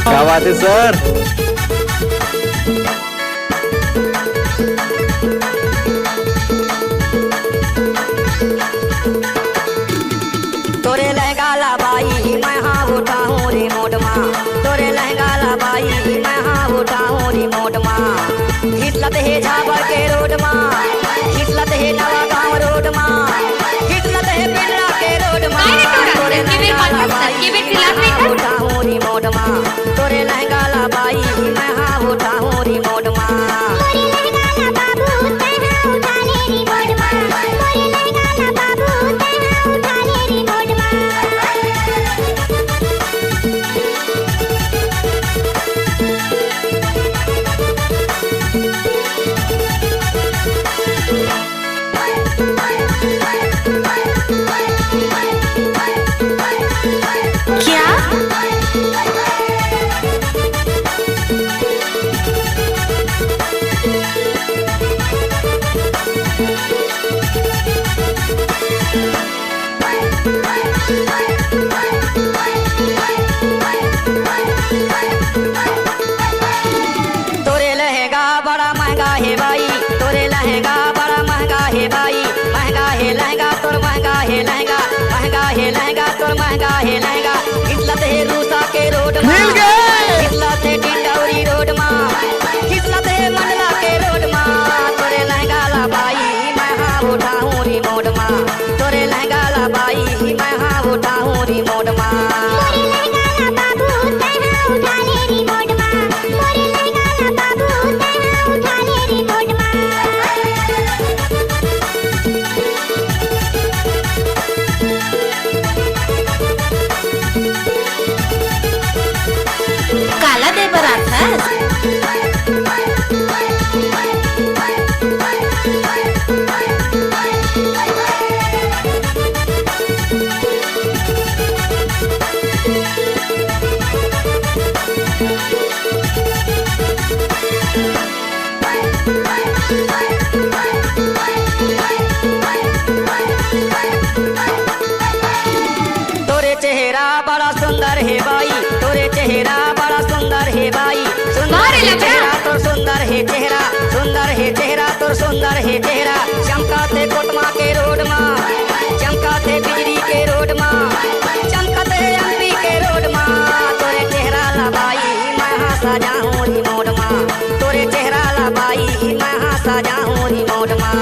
क्या बात है सर। तोरे लहंगा ला बाई मैं हाँ उठा हूँ रिमोट माँ। तोरे लहंगा ला बाई मैं हाँ उठा हूँ रिमोट माँ। हिटलत है झाबर के रोड माँ, हिटलत है नवा गाँव रोड माँ, हिटलत है पिंडरा के रोड माँ। तोरे लहंगा ला बाई मैं हाँ उठा हूँ रिमोट माँ। तोरे लहंगा ला बाई मैं हाँ उठा हूँ रिमोट माँ। तोरे लहंगा बड़ा महंगा है भाई, तोरे लहंगा बड़ा महंगा है भाई। महंगा है लहंगा तोर महंगा है लहंगा, महंगा है लहंगा तोर महंगा है लहंगा। हिटलत है रूसा के रोड माँ, हिटलत है टिंडौरी रोड माँ, हिटलत है मंडला के रोड माँ। तोरे लहंगा ला बाई मैं हाँ उठा हूँ रिमोट माँ। तोरे लहंगा ला बाई मैं हाँ उठा हूँ रिमोट माँ। काला दे बरात है। तोरे चेहरा बड़ा सुंदर है भाई, तोरे चेहरा बड़ा सुंदर है भाई। सुंदर है चेहरा तोर सुंदर है चेहरा, सुंदर है चेहरा तोर सुंदर है चेहरा। चमकाते कोटमा के रोड माँ, चमकाते बिजली के रोड माँ, चमकाते एमपी के रोड माँ। तोरे चेहरा ला बाई मैं हाँ सजा हूँ रिमोट माँ। तोरे चेहरा ला बाई मैं हाँ सजा हूँ रिमोट माँ।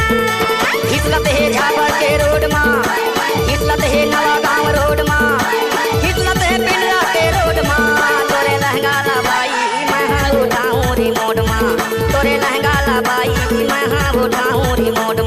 हिटलत है झाबर के रोड माँ, हिटलत है नवा गाँव रोड माँ, हिटलत है पिंडरा के रोड माँ। तोरे लहंगा ला बाई मैं हाँ उठा हूँ रिमोट माँ। तोरे लहंगा ला बाई मैं हाँ उठा हूँ रिमोट